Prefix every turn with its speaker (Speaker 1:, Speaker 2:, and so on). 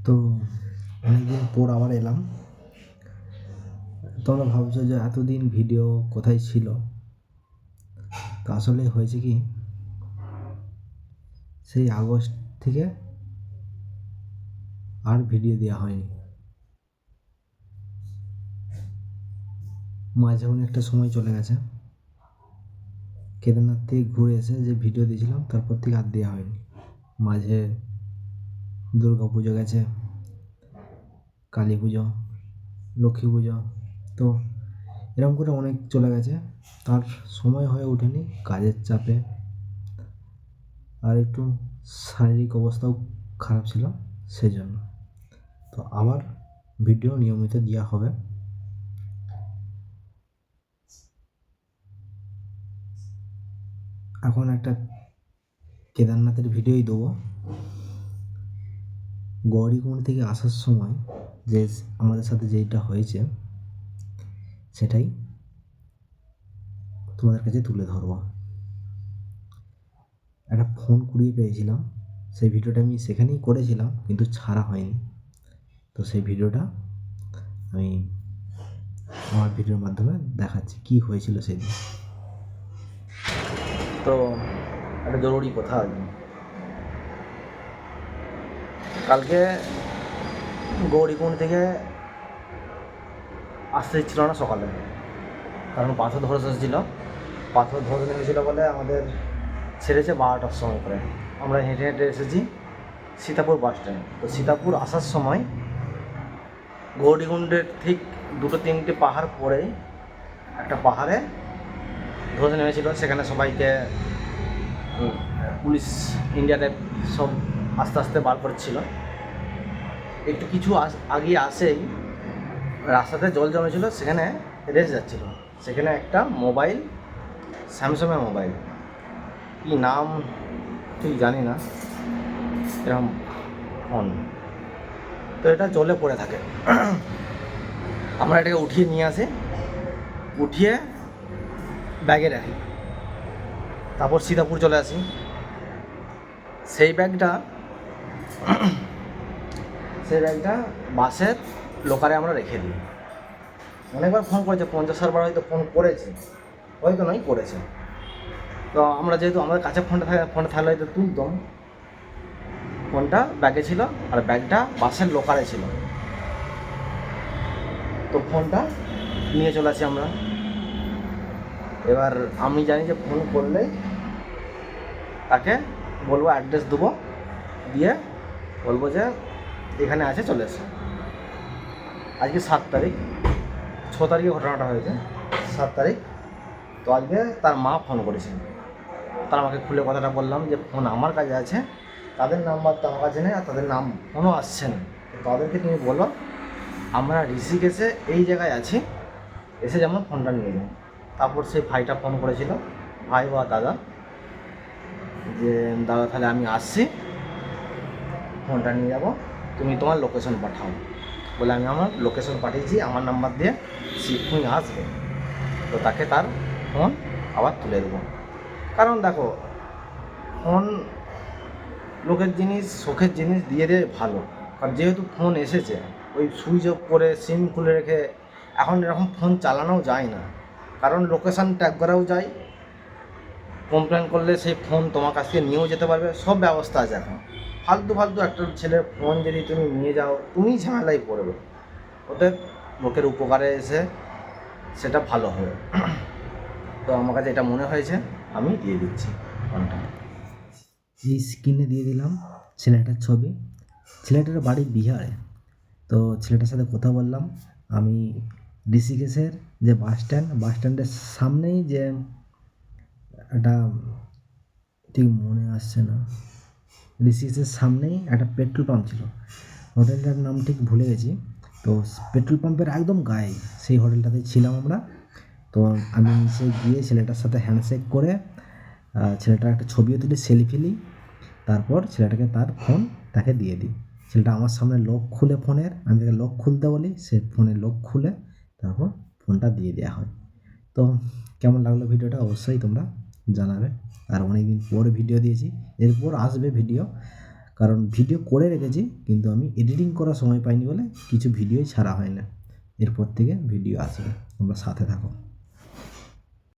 Speaker 1: তো অনেকদিন পর আবার এলাম। তোমরা ভাবছো যে এতদিন ভিডিও কোথায় ছিল? তো আসলে হয়েছে কি, সেই আগস্ট থেকে আর ভিডিও দেওয়া হয়নি। মাঝে একটা সময় চলে গেছে, কেদারনাথ থেকে ঘুরে এসে যে ভিডিও দিয়েছিলাম তারপর থেকে আর দেওয়া হয়নি। মাঝে দুর্গা পুজো গেছে, কালী পুজো, লক্ষ্মী পুজো, তো এরকম করে অনেক চলে গেছে, তার সময় হয়ে ওঠেনি কাজের চাপে। আর একটু শারীরিক অবস্থাও খারাপ ছিল, সেজন্য। তো আবার ভিডিও নিয়মিত দেওয়া হবে। এখন একটা কেদারনাথের ভিডিওই দেবো। গৌরীকুণ্ড থেকে আসার সময় যে আমাদের সাথে যেটা হয়েছে সেটাই তোমাদের কাছে তুলে ধরবো। একটা ফোন কুড়িয়ে পেয়েছিলাম, সেই ভিডিওটা আমি সেখানেই করেছিলাম কিন্তু ছাড়া হয়নি। তো সেই ভিডিওটা আমি আমার ভিডিওর মাধ্যমে দেখাচ্ছি কী হয়েছিল সেদিন। তো একটা জরুরি কথা আর কি, কালকে গৌরীকুণ্ড থেকে আসতে ছিল না সকালে, কারণ পাথর ধরে এসেছিলো। পাথর ধরে নেমেছিলো বলে আমাদের ছেড়েছে 12টার সময় করে। আমরা হেঁটে হেঁটে এসেছি সীতাপুর বাস স্ট্যান্ড। তো সীতাপুর আসার সময় গৌরীকুণ্ডের ঠিক 2-3টে পাহাড় পরে একটা পাহাড়ে ধরে নেমেছিল। সেখানে সবাইকে পুলিশ ইন্ডিয়াতে সব আস্তে আস্তে বার করছিল। একটু কিছু আগে আসেই রাস্তাতে জল জমেছিল, সেখানে রেস যাচ্ছিল। সেখানে একটা মোবাইল, স্যামসাংয়ের মোবাইল, কী নাম ঠিক জানি না, এরকম ফোন, তো এটা জলে পড়ে থাকে। আমরা এটাকে উঠিয়ে নিয়ে আসি, উঠিয়ে ব্যাগে রাখি, তারপর সীতাপুর চলে আসি। সেই ব্যাগটা বাসের লোকারে আমরা রেখে দিই। অনেকবার ফোন করেছে, 50 বার হয়তো ফোন করেছে, হয়তো নয় করেছে। তো আমরা যেহেতু আমাদের কাছে ফোনটা থাকলে হয়তো তুলতাম। ফোনটা ব্যাগে ছিল আর ব্যাগটা বাসের লোকারে ছিল। তো ফোনটা নিয়ে চলে আসি আমরা। এবার আমি জানি যে ফোন করলেই তাকে বলবো, অ্যাড্রেস দেবো, দিয়ে বলবো যে এখানে আছে, চলে এসো। আজকে 7 তারিখ, 6 তারিখে ঘটনাটা হয়েছে, 7 তারিখ। তো আজকে তার মা ফোন করেছে, তার আমাকে খুলে কথাটা বললাম যে ফোন আমার কাছে আছে, তাদের নাম্বার তো আমার কাছে নেই, আর তাদের নাম ফোনও আসছে না। তাদেরকে তুমি বলো আমরা ঋষিকেশে এই জায়গায় আছি, এসে যেমন ফোনটা নিয়ে যাও। তারপর সেই ভাইটা ফোন করেছিল, ভাই বা দাদা, যে দাদা তাহলে আমি আসছি, ফোনটা নিয়ে যাবো, তুমি তোমার লোকেশন পাঠাও। বলে আমি আমার লোকেশন পাঠিয়েছি, আমার নাম্বার দিয়ে শিবপুর আসবে। তো তাকে তার ফোন আবার তুলে দেবো। কারণ দেখো, ফোন লোকের জিনিস, শখের জিনিস দিয়ে ভালো। কারণ যেহেতু ফোন এসেছে, ওই সুইচ অফ করে সিম খুলে রেখে এখন এরকম ফোন চালানোও যায় না। কারণ লোকেশান ট্যাগ করাও যায়, কমপ্লেন করলে সেই ফোন তোমার কাছ থেকে নিয়েও যেতে পারবে, সব ব্যবস্থা আছে এখন। ফালতু একটা ছেলের ফোন যদি তুমি নিয়ে যাও, তুমি ঝামেলায় পড়বে। ওদের লোকের উপকারে এসে সেটা ভালো হবে। তো আমার কাছে এটা মনে হয়েছে, আমি দিয়ে দিচ্ছি ফোনটা। এই স্ক্রিনে দিয়ে দিলাম ছেলেটার ছবি। ছেলেটার বাড়ি বিহারে। তো ছেলেটার সাথে কথা বললাম। আমি ঋষিকেশের যে বাস স্ট্যান্ডের সামনেই যে একটা, ঠিক মনে আসছে না, ঋষিকেশের সামনেই একটা পেট্রোল পাম্প ছিল, হোটেলটার নাম ঠিক ভুলে গেছি। তো পেট্রোল পাম্পের একদম গায়ে সেই হোটেলটাতে ছিলাম আমরা। তো আমি নিচে গিয়ে ছেলেটার সাথে হ্যান্ডশেক করে ছেলেটার একটা ছবিও তুলি, সেলফি নিই। তারপর ছেলেটাকে তার ফোন তাকে দিয়ে দিই। ছেলেটা আমার সামনে লক খুলে ফোনের, আমি তাকে লক খুলতে বলি, সে ফোনের লক খুলে তারপর ফোনটা দিয়ে দেওয়া হয়। তো কেমন লাগলো ভিডিওটা অবশ্যই তোমরা জানাবে। আর অনেকদিন পর ভিডিও দিয়েছি, এরপর আসবে ভিডিও,
Speaker 2: কারণ ভিডিও করে রেখেছি, কিন্তু আমি এডিটিং করার সময় পাইনি বলে কিছু ভিডিওই ছাড়া হয় না। এরপর থেকে ভিডিও আসবে, তোমরা সাথে থাকো।